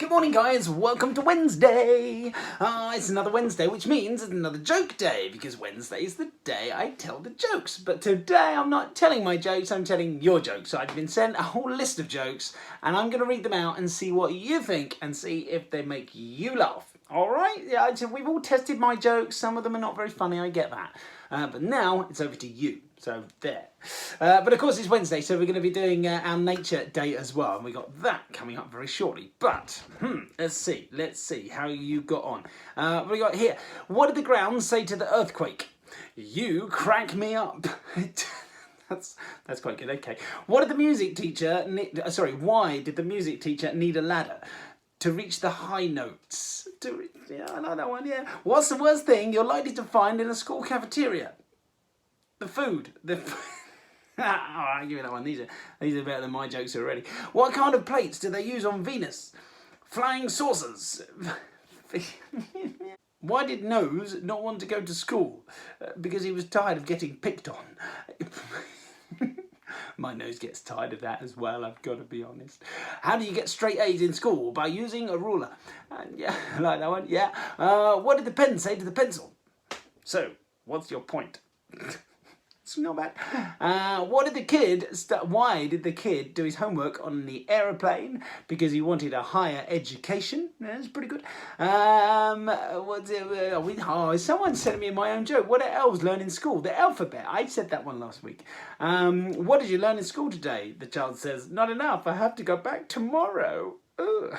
Good morning, guys. Welcome to Wednesday. It's another Wednesday, which means it's another joke day, because Wednesday is the day I tell the jokes. But today I'm not telling my jokes, I'm telling your jokes. So I've been sent a whole list of jokes, and I'm going to read them out and see what you think and see if they make you laugh. All right? Yeah, so we've all tested my jokes. Some of them are not very funny, I get that. But now it's over to you. So there. But of course it's Wednesday, so we're going to be doing our nature day as well, and we got that coming up very shortly. But let's see how you got on. We got here. What did the ground say to the earthquake? You crack me up. That's quite good. Okay. What did the music teacher need? Why did the music teacher need a ladder? To reach the high notes. Yeah, I like that one. Yeah. What's the worst thing you're likely to find in a school cafeteria? The food. Alright, give me that one. These are better than my jokes already. What kind of plates do they use on Venus? Flying saucers. Why did Nose not want to go to school? Because he was tired of getting picked on. My nose gets tired of that as well, I've got to be honest. How do you get straight A's in school? By using a ruler. Yeah, I like that one. Yeah. What did the pen say to the pencil? So, what's your point? It's not bad. Why did the kid do his homework on the aeroplane? Because he wanted a higher education. That's pretty good. Someone sent me my own joke. What do elves learn in school? The alphabet. I said that one last week. What did you learn in school today? The child says, not enough. I have to go back tomorrow. Ugh.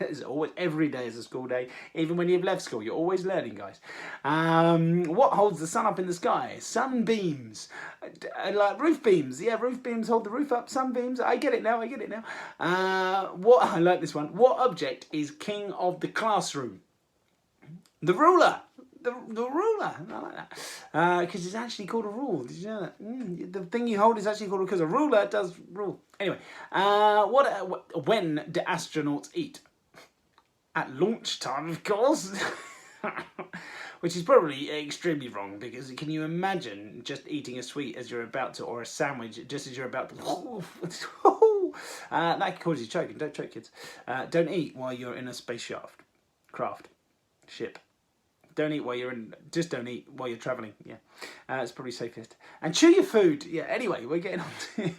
It's always, every day is a school day. Even when you've left school, you're always learning, guys. What holds the sun up in the sky? Sunbeams. Like roof beams. Yeah, roof beams hold the roof up. Sunbeams. I get it now. I like this one. What object is king of the classroom? The ruler. The ruler. I like that. Because it's actually called a rule. Did you know that? The thing you hold is actually called, because a ruler does rule. Anyway, when do astronauts eat? At launch time, of course. Which is probably extremely wrong, because can you imagine just eating a sweet as you're about to, or a sandwich just as you're about to? That can cause you choking. Don't choke, kids. Don't eat while you're in a space ship. Don't eat while you're in. Just don't eat while you're travelling. Yeah, it's probably safest. And chew your food. Yeah. Anyway, we're getting on to.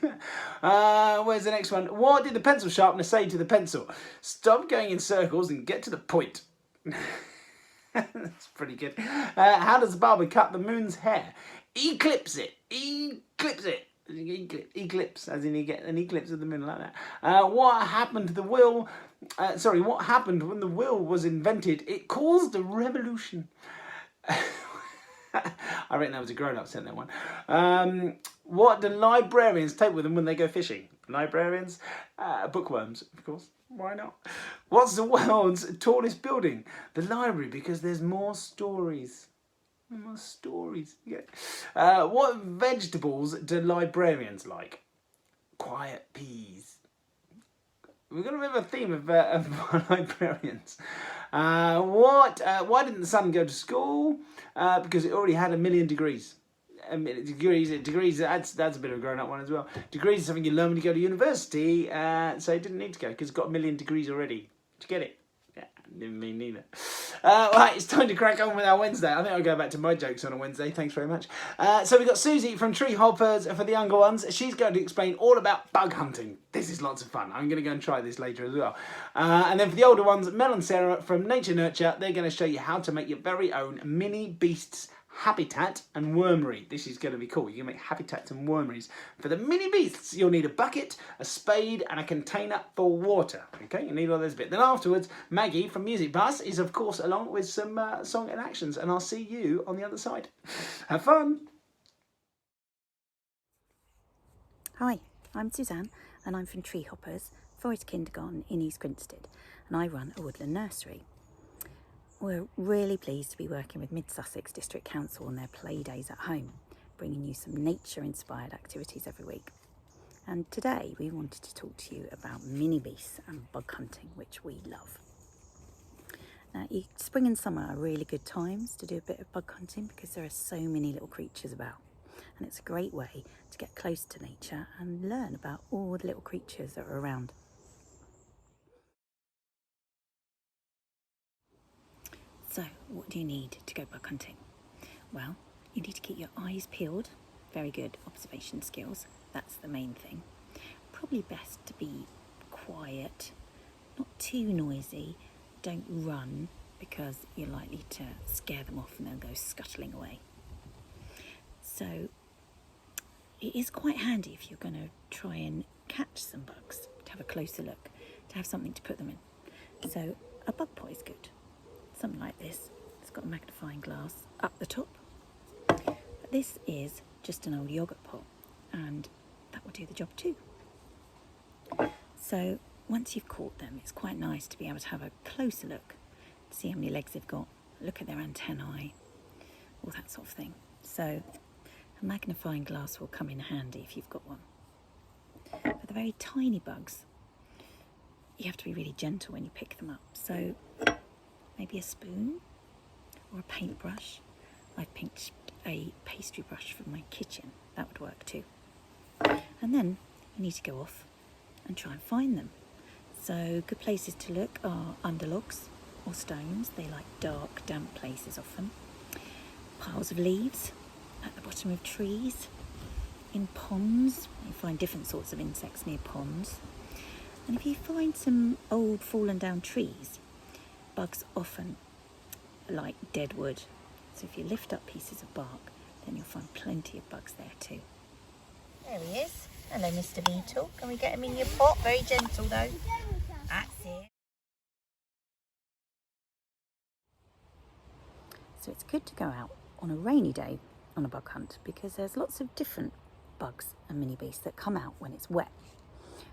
Where's the next one? What did the pencil sharpener say to the pencil? Stop going in circles and get to the point. That's pretty good. How does the barber cut the moon's hair? Eclipse it. Eclipse, as in you get an eclipse of the moon, like that. What happened to the wheel? What happened when the wheel was invented? It caused a revolution. I reckon that was a grown-up sent that one. What do librarians take with them when they go fishing? Librarians? Bookworms, of course. Why not? What's the world's tallest building? The library, because there's more stories. More stories. Yeah. What vegetables do librarians like? Quiet peas. We're going to have a theme of librarians. Why didn't the sun go to school? Because it already had 1,000,000 degrees. Degrees. That's a bit of a grown-up one as well. Degrees is something you learn when you go to university, so it didn't need to go because it's got 1,000,000 degrees already. Did you get it? Yeah, me neither. Right, it's time to crack on with our Wednesday. I think I'll go back to my jokes on a Wednesday. Thanks very much. So we've got Susie from Tree Hoppers for the younger ones. She's going to explain all about bug hunting. This is lots of fun. I'm going to go and try this later as well. And then for the older ones, Mel and Sarah from Nature Nurture, they're going to show you how to make your very own mini beasts habitat and wormery. This is going to be cool. You can make habitats and wormeries. For the mini beasts, you'll need a bucket, a spade, and a container for water. Okay, you need all those bits. Then afterwards, Maggie from Music Bus is, of course, along with some song and actions, and I'll see you on the other side. Have fun. Hi, I'm Suzanne, and I'm from Tree Hoppers, Forest Kindergarten in East Grinstead, and I run a woodland nursery. We're really pleased to be working with Mid Sussex District Council on their play days at home, bringing you some nature-inspired activities every week. And today we wanted to talk to you about mini beasts and bug hunting, which we love. Now, spring and summer are really good times to do a bit of bug hunting because there are so many little creatures about. And it's a great way to get close to nature and learn about all the little creatures that are around. So, what do you need to go bug hunting? Well, you need to keep your eyes peeled. Very good observation skills. That's the main thing. Probably best to be quiet, not too noisy. Don't run because you're likely to scare them off and they'll go scuttling away. So it is quite handy if you're going to try and catch some bugs, to have a closer look, to have something to put them in. So a bug pot is good. Something like this. It's got a magnifying glass up the top. But this is just an old yogurt pot, and that will do the job too. So once you've caught them, it's quite nice to be able to have a closer look, to see how many legs they've got, look at their antennae, all that sort of thing. So a magnifying glass will come in handy if you've got one. For the very tiny bugs, you have to be really gentle when you pick them up. So maybe a spoon or a paintbrush. I've picked a pastry brush from my kitchen. That would work too. And then you need to go off and try and find them. So good places to look are under logs or stones. They like dark, damp places often. Piles of leaves at the bottom of trees. In ponds, you find different sorts of insects near ponds. And if you find some old fallen down trees, bugs often like dead wood. So if you lift up pieces of bark, then you'll find plenty of bugs there too. There he is. Hello, Mr. Beetle. Can we get him in your pot? Very gentle though. That's it. So it's good to go out on a rainy day on a bug hunt because there's lots of different bugs and mini beasts that come out when it's wet.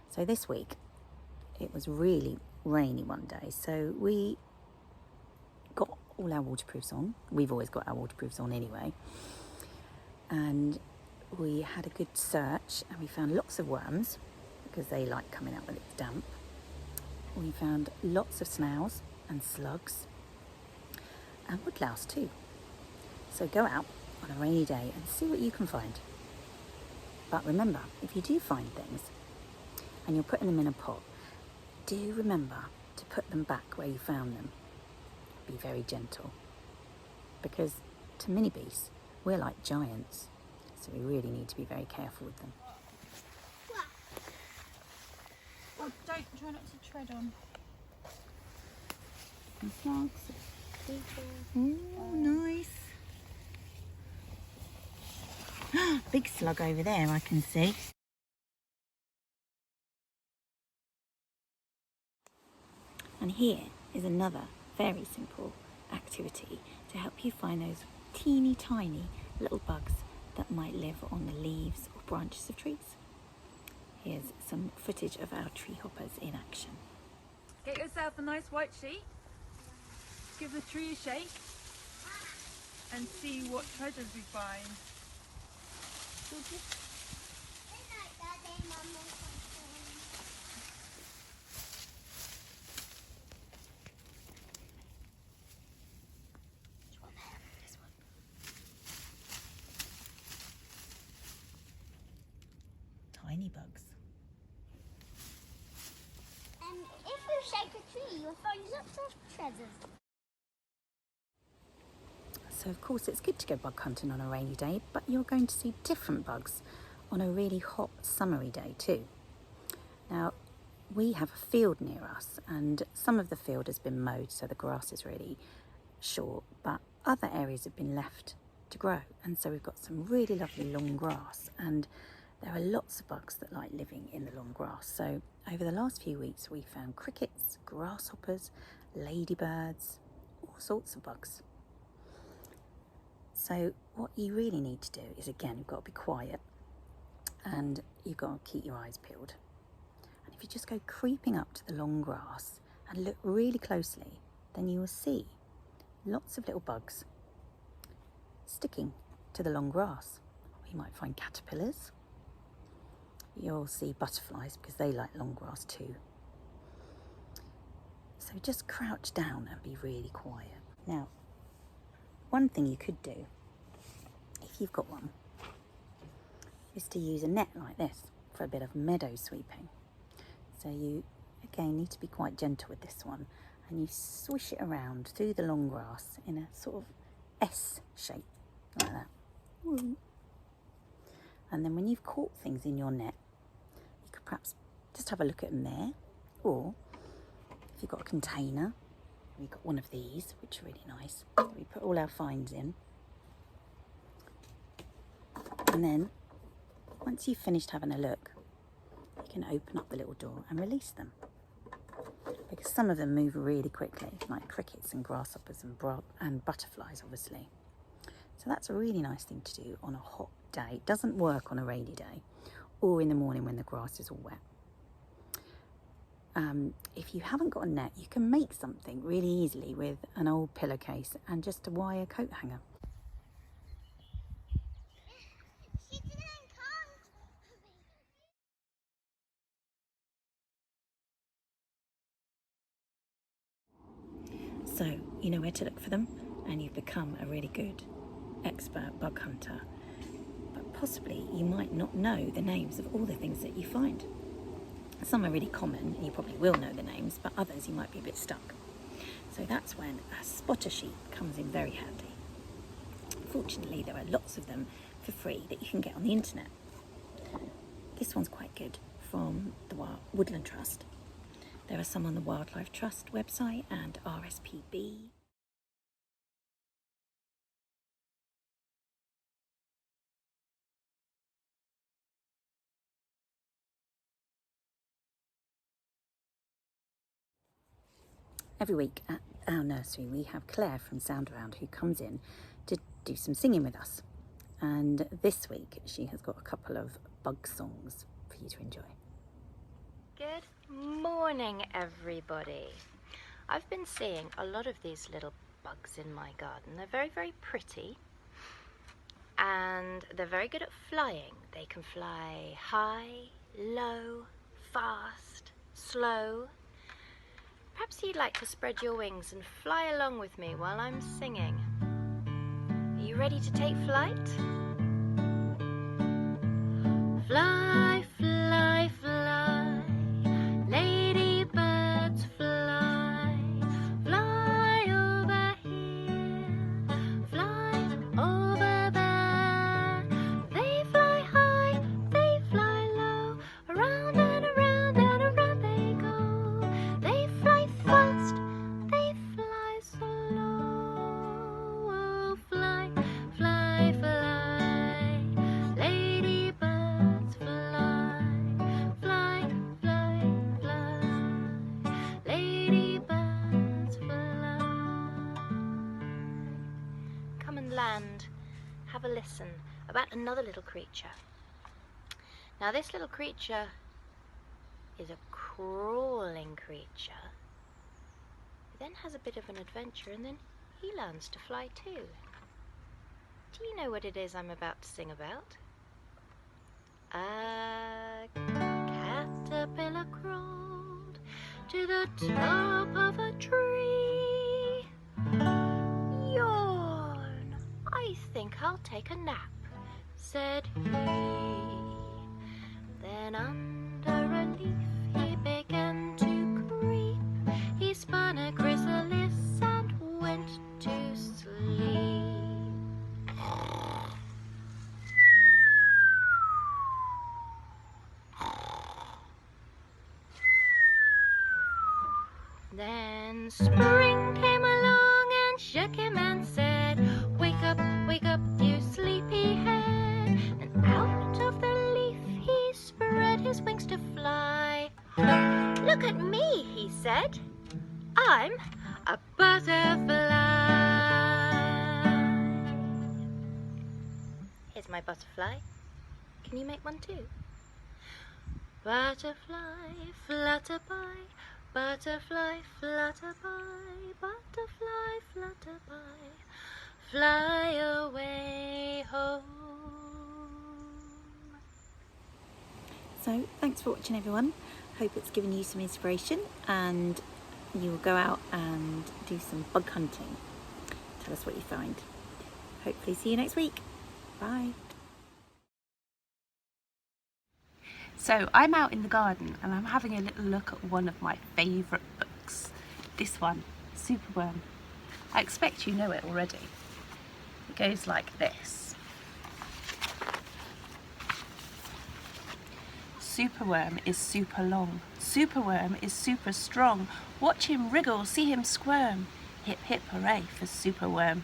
So this week it was really rainy one day, so we got all our waterproofs on. We've always got our waterproofs on anyway, and we had a good search and we found lots of worms because they like coming out when it's damp. We found lots of snails and slugs and woodlouse too. So go out on a rainy day and see what you can find. But remember, if you do find things and you're putting them in a pot, do remember to put them back where you found them. Be very gentle, because to mini beasts, we're like giants, so we really need to be very careful with them. Oh, try not to tread on. Oh, nice. Big slug over there, I can see. And here is another very simple activity to help you find those teeny tiny little bugs that might live on the leaves or branches of trees. Here's some footage of our tree hoppers in action. Get yourself a nice white sheet, give the tree a shake, and see what treasures we find. Tiny bugs. If you shake a tree, you'll find lots of treasures. So of course it's good to go bug hunting on a rainy day, but you're going to see different bugs on a really hot summery day too. Now we have a field near us and some of the field has been mowed so the grass is really short, but other areas have been left to grow, and so we've got some really lovely long grass, and there are lots of bugs that like living in the long grass. So over the last few weeks we found crickets, grasshoppers, ladybirds, all sorts of bugs. So what you really need to do is, again, you've got to be quiet and you've got to keep your eyes peeled. And if you just go creeping up to the long grass and look really closely, then you will see lots of little bugs sticking to the long grass. You might find caterpillars. You'll see butterflies because they like long grass too. So just crouch down and be really quiet. Now, one thing you could do, if you've got one, is to use a net like this for a bit of meadow sweeping. So you, again, need to be quite gentle with this one, and you swish it around through the long grass in a sort of S shape, like that. Woo. And then when you've caught things in your net, you could perhaps just have a look at them there, or if you've got a container, we've got one of these, which are really nice. We put all our finds in, and then once you've finished having a look, you can open up the little door and release them, because some of them move really quickly, like crickets and grasshoppers and butterflies, obviously. So that's a really nice thing to do on a hot day. It doesn't work on a rainy day or in the morning when the grass is all wet. If you haven't got a net, you can make something really easily with an old pillowcase and just a wire coat hanger. She didn't come. So you know where to look for them, and you've become a really good expert bug hunter. But possibly you might not know the names of all the things that you find. Some are really common and you probably will know the names, but others you might be a bit stuck. So that's when a spotter sheet comes in very handy. Fortunately, there are lots of them for free that you can get on the internet. This one's quite good, from the Woodland Trust. There are some on the Wildlife Trust website and RSPB. Every week at our nursery we have Claire from Sound Around who comes in to do some singing with us. And this week she has got a couple of bug songs for you to enjoy. Good morning, everybody. I've been seeing a lot of these little bugs in my garden. They're very, very pretty, and they're very good at flying. They can fly high, low, fast, slow. Perhaps you'd like to spread your wings and fly along with me while I'm singing. Are you ready to take flight? Fly, fly, fly, ladybirds fly, fly over here, fly over there. They fly high, they fly low, around and around and around they go. They fly fast, they fly slow. Oh, fly, fly, fly, ladybirds fly, fly, fly, fly, ladybirds fly. Come and land, have a listen about another little creature. Now this little creature is a crawling creature. He then has a bit of an adventure and then he learns to fly too. Do you know what it is I'm about to sing about? A caterpillar crawled to the top of a tree. Yawn, I think I'll take a nap, said he. Then under a leaf he began to creep. He spun a chrysalis and went to sleep. Then spring came along and shook him and said, wake up, you sleepyhead. And out of the leaf he spread his wings to fly. Look at me, he said, I'm a butterfly. Here's my butterfly. Can you make one too? Butterfly, flutter by, butterfly, flutter by, butterfly, flutter by, fly away home. So thanks for watching, everyone. Hope it's given you some inspiration and you will go out and do some bug hunting. Tell us what you find. Hopefully see you next week. Bye. So I'm out in the garden and I'm having a little look at one of my favourite books. this one, superworm. I expect you know it already. It goes like this. Superworm is super long. Superworm is super strong. Watch him wriggle, see him squirm. Hip hip hooray for superworm.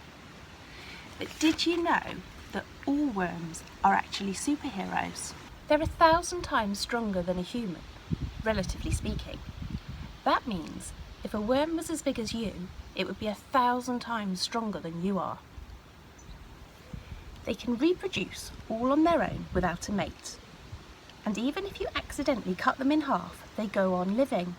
But did you know that all worms are actually superheroes? They're 1,000 times stronger than a human, relatively speaking. That means if a worm was as big as you, it would be 1,000 times stronger than you are. They can reproduce all on their own without a mate. And even if you accidentally cut them in half, they go on living.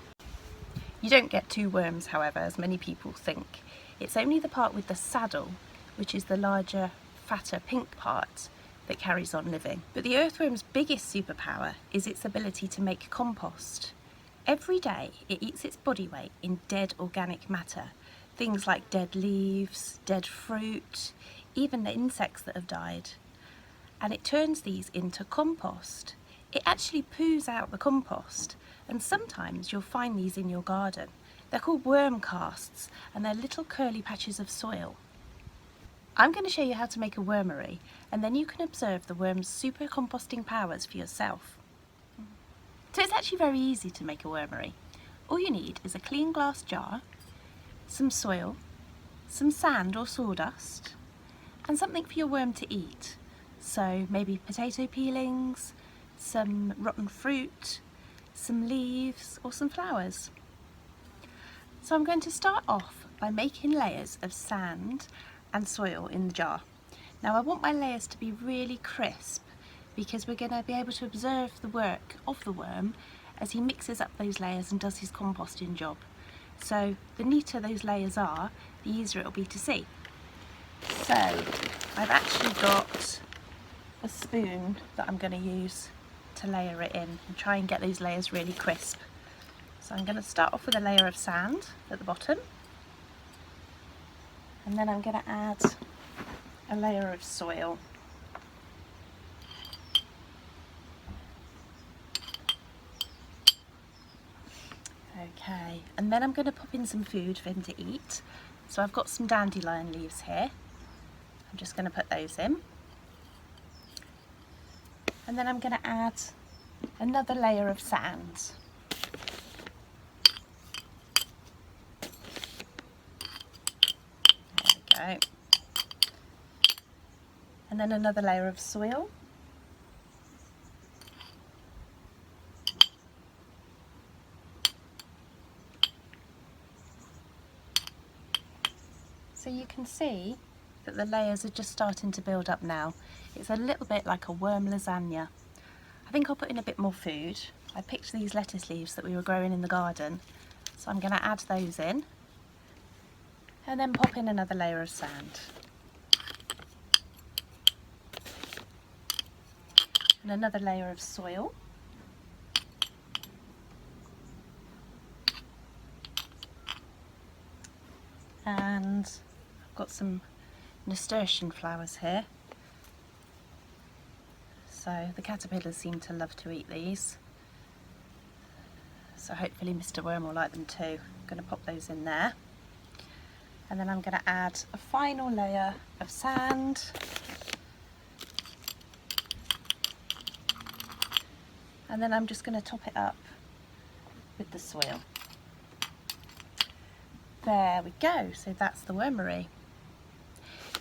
You don't get two worms, however, as many people think. It's only the part with the saddle, which is the larger, fatter pink part, that carries on living. But the earthworm's biggest superpower is its ability to make compost. Every day it eats its body weight in dead organic matter, things like dead leaves, dead fruit, even the insects that have died. And it turns these into compost. It actually poos out the compost, and sometimes you'll find these in your garden. They're called worm casts, and they're little curly patches of soil. I'm going to show you how to make a wormery, and then you can observe the worm's super composting powers for yourself. So it's actually very easy to make a wormery. All you need is a clean glass jar, some soil, some sand or sawdust, and something for your worm to eat. So maybe potato peelings, some rotten fruit, some leaves or some flowers. So I'm going to start off by making layers of sand and soil in the jar. Now I want my layers to be really crisp because we're going to be able to observe the work of the worm as he mixes up those layers and does his composting job. So the neater those layers are, the easier it'll be to see. So I've actually got a spoon that I'm going to use to layer it in and try and get those layers really crisp. So I'm going to start off with a layer of sand at the bottom, and then I'm going to add a layer of soil. Okay, and then I'm going to pop in some food for him to eat. So I've got some dandelion leaves here. I'm just going to put those in. And then I'm going to add another layer of sand. There we go. And then another layer of soil. So you can see that the layers are just starting to build up now. It's a little bit like a worm lasagna. I think I'll put in a bit more food. I picked these lettuce leaves that we were growing in the garden, so I'm going to add those in and then pop in another layer of sand and another layer of soil. And I've got some nasturtium flowers here. So the caterpillars seem to love to eat these. So hopefully Mr. Worm will like them too. I'm going to pop those in there. And then I'm going to add a final layer of sand. And then I'm just going to top it up with the soil. There we go, so that's the wormery.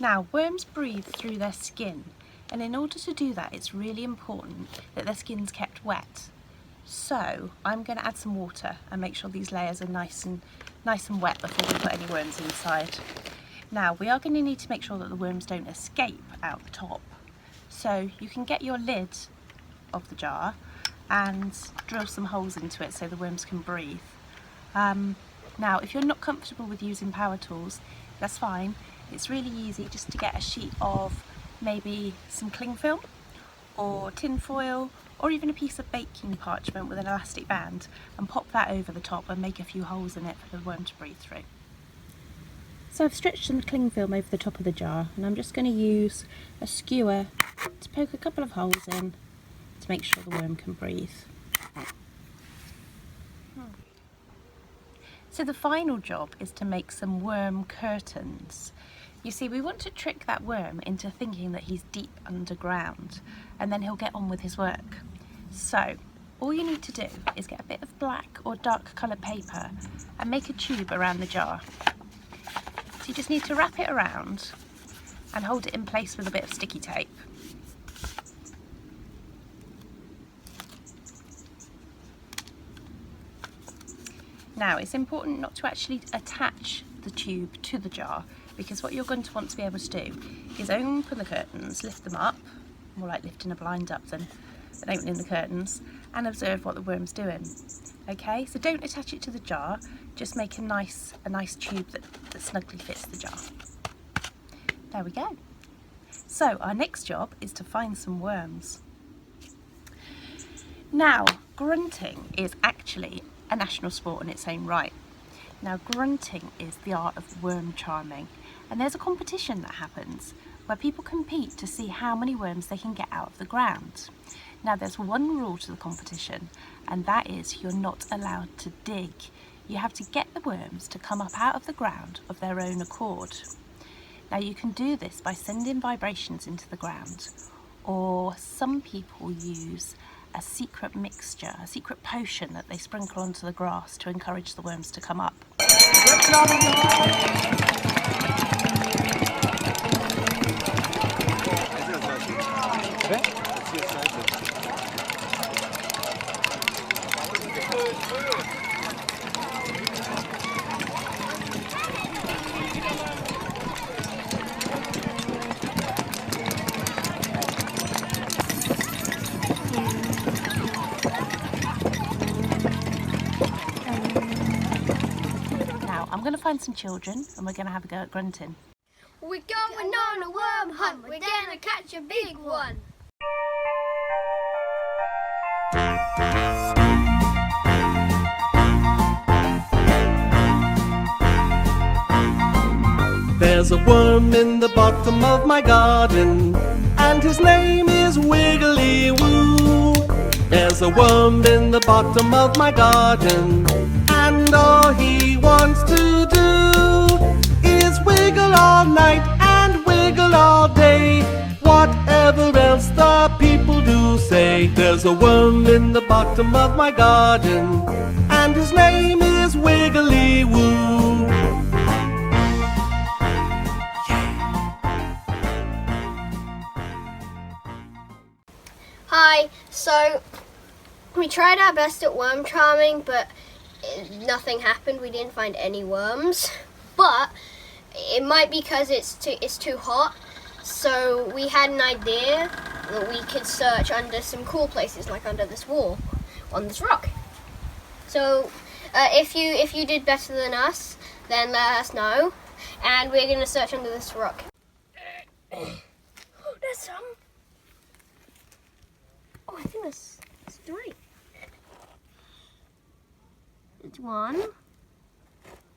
Now, worms breathe through their skin, and in order to do that, it's really important that their skin's kept wet. So I'm going to add some water and make sure these layers are nice and wet before we put any worms inside. Now, we are going to need to make sure that the worms don't escape out the top. So you can get your lid of the jar and drill some holes into it so the worms can breathe. Now, if you're not comfortable with using power tools, that's fine. It's really easy just to get a sheet of maybe some cling film or tin foil or even a piece of baking parchment with an elastic band and pop that over the top and make a few holes in it for the worm to breathe through. So I've stretched some cling film over the top of the jar, and I'm just going to use a skewer to poke a couple of holes in to make sure the worm can breathe. So the final job is to make some worm curtains. You see, we want to trick that worm into thinking that he's deep underground, and then he'll get on with his work. So all you need to do is get a bit of black or dark coloured paper and make a tube around the jar. So you just need to wrap it around and hold it in place with a bit of sticky tape. Now, it's important not to actually attach the tube to the jar, because what you're going to want to be able to do is open the curtains, lift them up, more like lifting a blind up than opening the curtains, and observe what the worm's doing. Okay, so don't attach it to the jar, just make a nice tube that snugly fits the jar. There we go. So our next job is to find some worms. Now, grunting is actually a national sport in its own right. Now, grunting is the art of worm charming, and there's a competition that happens where people compete to see how many worms they can get out of the ground. Now, there's one rule to the competition, and that is you're not allowed to dig. You have to get the worms to come up out of the ground of their own accord. Now, you can do this by sending vibrations into the ground, or some people use a secret mixture, a secret potion that they sprinkle onto the grass to encourage the worms to come up. I'm going to find some children and we're going to have a go at grunting. We're going on a worm hunt. We're gonna catch a big one. There's a worm in the bottom of my garden, and his name is Wiggly Woo. There's a worm in the bottom of my garden, and all he wants to do is wiggle all night and wiggle all day. Whatever else the people do say, there's a worm in the bottom of my garden, and his name is Wiggly Woo. Hi, so we tried our best at worm charming, but nothing happened. We didn't find any worms, but it might be because it's too hot. So we had an idea that we could search under some cool places, like under this wall, on this rock. So if you did better than us, then let us know, and we're gonna search under this rock. There's some. Oh, I think there's three. There's one.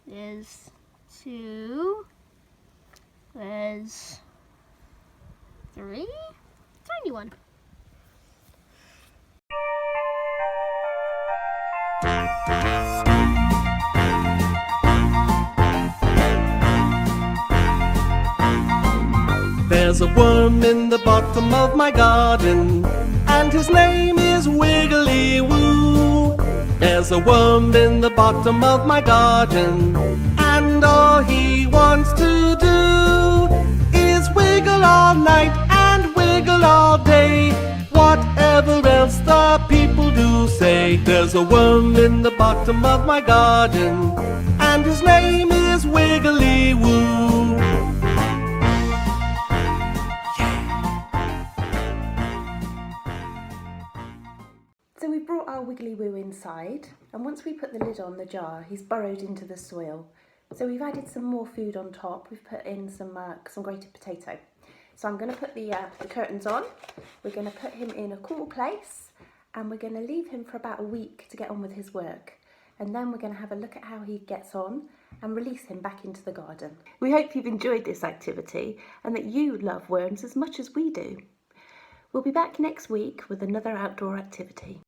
There's two. There's three. Tiny one. There's a worm in the bottom of my garden, and his name is Wiggly Woo. There's a worm in the bottom of my garden, and all he wants to do is wiggle all night and wiggle all day. Whatever else the people do say, there's a worm in the bottom of my garden, and his name is Wiggly Woo. So we brought our Wiggly Woo inside, and once we put the lid on the jar, he's burrowed into the soil. So we've added some more food on top. We've put in some grated potato. So I'm going to put the curtains on. We're going to put him in a cool place, and we're going to leave him for about a week to get on with his work. And then we're going to have a look at how he gets on and release him back into the garden. We hope you've enjoyed this activity and that you love worms as much as we do. We'll be back next week with another outdoor activity.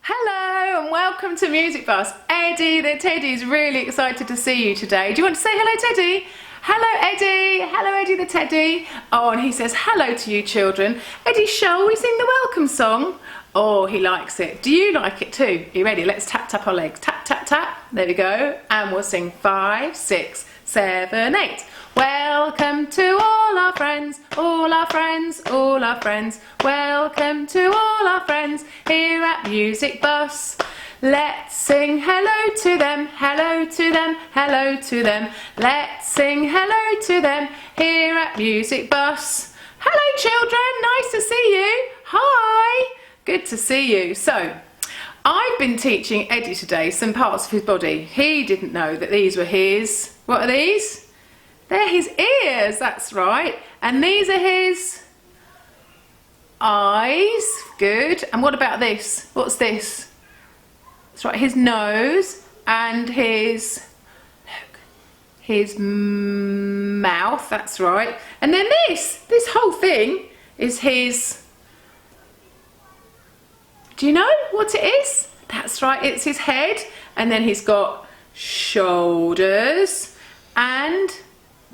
Hello! Hello and welcome to Music Bus. Eddie the Teddy's really excited to see you today. Do you want to say hello, Teddy? Hello, Eddie. Hello, Eddie the Teddy. Oh, and he says hello to you children. Eddie, shall we sing the welcome song? Oh, he likes it. Do you like it too? Are you ready? Let's tap, tap our legs. Tap, tap, tap. There we go. And we'll sing 5, 6, 7, 8. Welcome to all our friends, all our friends, all our friends. Welcome to all our friends here at Music Bus. Let's sing hello to them, hello to them, hello to them. Let's sing hello to them here at Music Bus. Hello children, nice to see you. Hi, good to see you. So, I've been teaching Eddie today some parts of his body. He didn't know that these were his, what are these? They're his ears, that's right. And these are his eyes, good. And what about this? What's this? That's right, his nose and his, look, his mouth, that's right. And then this whole thing is his, do you know what it is? That's right, it's his head. And then he's got shoulders and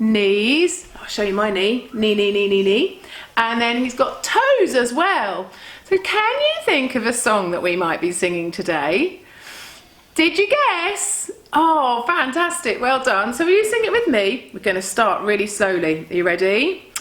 knees. I'll show you my knee. Knee, knee, knee, knee, knee. And then he's got toes as well. So can you think of a song that we might be singing today? Did you guess? Oh, fantastic. Well done. So will you sing it with me? We're going to start really slowly. Are you ready?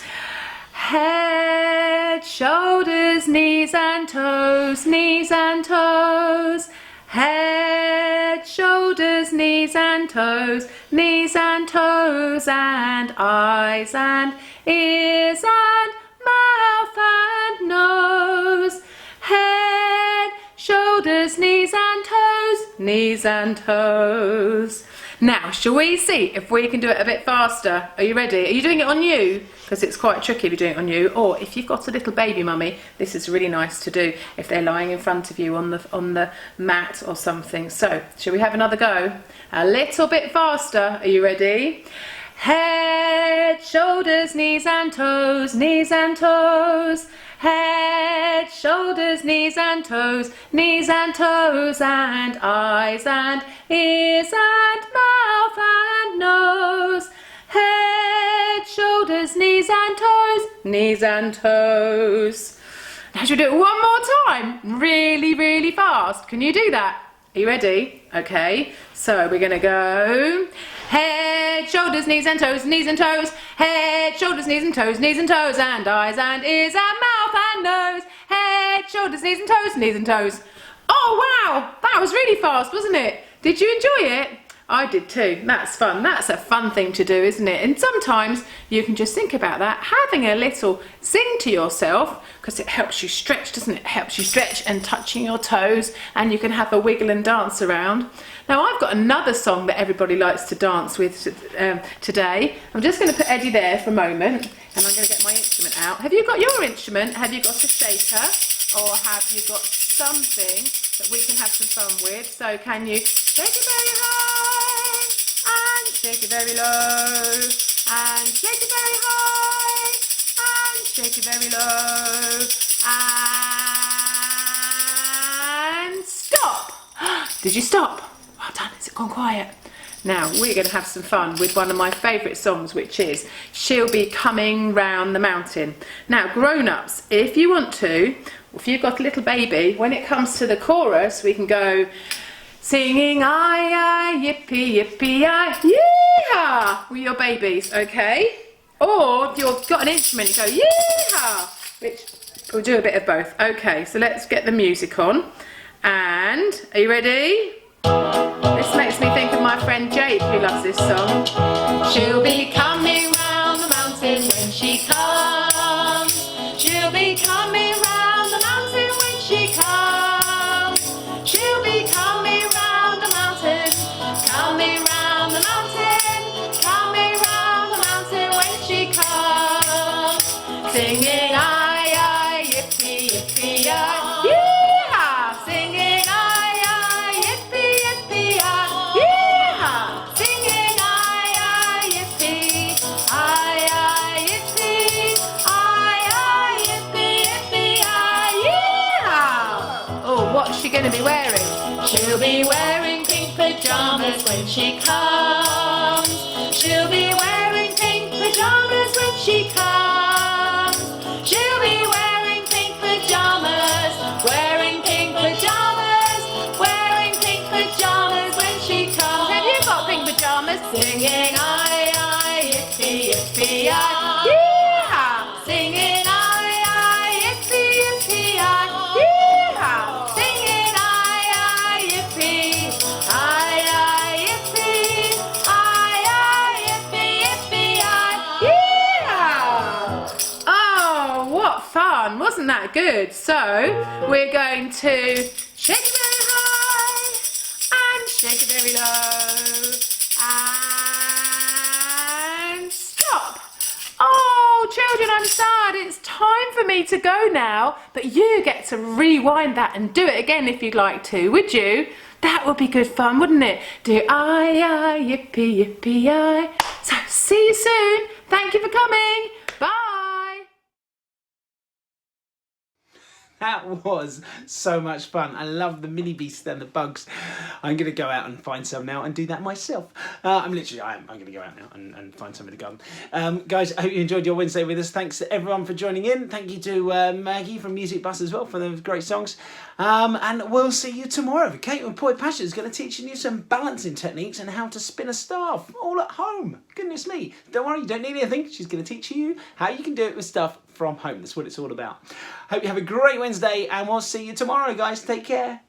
Head, shoulders, knees and toes, knees and toes. Head, shoulders, knees and toes, knees and toes, and eyes and ears and mouth and nose. Head, shoulders, knees and toes, knees and toes. Now, shall we see if we can do it a bit faster? Are you ready? Are you doing it on you? Because it's quite tricky if you're doing it on you. Or if you've got a little baby mummy, this is really nice to do if they're lying in front of you on the mat or something. So, shall we have another go? A little bit faster. Are you ready? Head, shoulders, knees and toes, knees and toes. Head, shoulders, knees and toes, knees and toes, and eyes and ears and mouth and nose. Head, shoulders, knees and toes, knees and toes. Now should we do it one more time? Really, really fast. Can you do that? Are you ready? Okay, so we're gonna go head, shoulders, knees and toes, knees and toes. Head, shoulders, knees and toes, knees and toes, and eyes and ears and mouth and nose. Head, shoulders, knees and toes, knees and toes. Oh wow, that was really fast, wasn't it? Did you enjoy it? I did too. That's fun. That's a fun thing to do, isn't it? And sometimes you can just think about that, having a little sing to yourself, because it helps you stretch, doesn't it? It helps you stretch and touching your toes, and you can have a wiggle and dance around. Now I've got another song that everybody likes to dance with today. I'm just going to put Eddie there for a moment, and I'm going to get my instrument out. Have you got your instrument? Have you got a shaker? Or have you got something that we can have some fun with? So can you shake it very high and shake it very low and shake it very high and shake it very low and stop. Did you stop? Well done. Has it gone quiet? Now we're going to have some fun with one of my favourite songs, which is She'll Be Coming Round the Mountain. Now grown-ups, if you want to, if you've got a little baby, when it comes to the chorus, we can go singing aye, aye, yippee, yippee, aye, yeehaw with your babies, okay? Or if you've got an instrument, you go yeehaw, which we'll do a bit of both. Okay, so let's get the music on. And, are you ready? This makes me think of my friend Jade, who loves this song. She'll be coming round the mountain when she comes. She'll be coming round the mountain when she comes. She'll be coming round the mountain, coming round the mountain, coming round the mountain when she comes. Singing aye, aye, yippee, yippee, aye, yeehaw! Singing aye, aye, yippee, yippee, aye, yeehaw! Singing aye, aye, yippee, what's she gonna be wearing? She'll be wearing pink pyjamas when she comes. She'll be wearing pink pyjamas when she comes. She'll be wearing pink pyjamas, wearing pink pyjamas, wearing pink pyjamas when she comes. Have you got pink pyjamas? Singing I, yippee, yippee, I, yeah! Singing I, yippee, yippee, I, yeah! Singing I, yippee, I, yippee, yippee, yippee, I, yeah! Oh, what fun! Wasn't that good? So we're going to shake it very high and shake it very low and stop. Oh, children, I'm sad. It's time for me to go now, but you get to rewind that and do it again if you'd like to, would you? That would be good fun, wouldn't it? Do I, yippee, yippee, I. So see you soon. Thank you for coming. Bye. That was so much fun. I love the mini beasts and the bugs. I'm going to go out and find some now and do that myself. I'm going to go out now and find some in the garden. Guys, I hope you enjoyed your Wednesday with us. Thanks to everyone for joining in. Thank you to Maggie from Music Bus as well for the great songs. And we'll see you tomorrow. Kate and Poi Pasha is going to teach you some balancing techniques and how to spin a staff all at home. Goodness me. Don't worry, you don't need anything. She's going to teach you how you can do it with stuff from home. That's what it's all about. Hope you have a great Wednesday and we'll see you tomorrow, guys. Take care.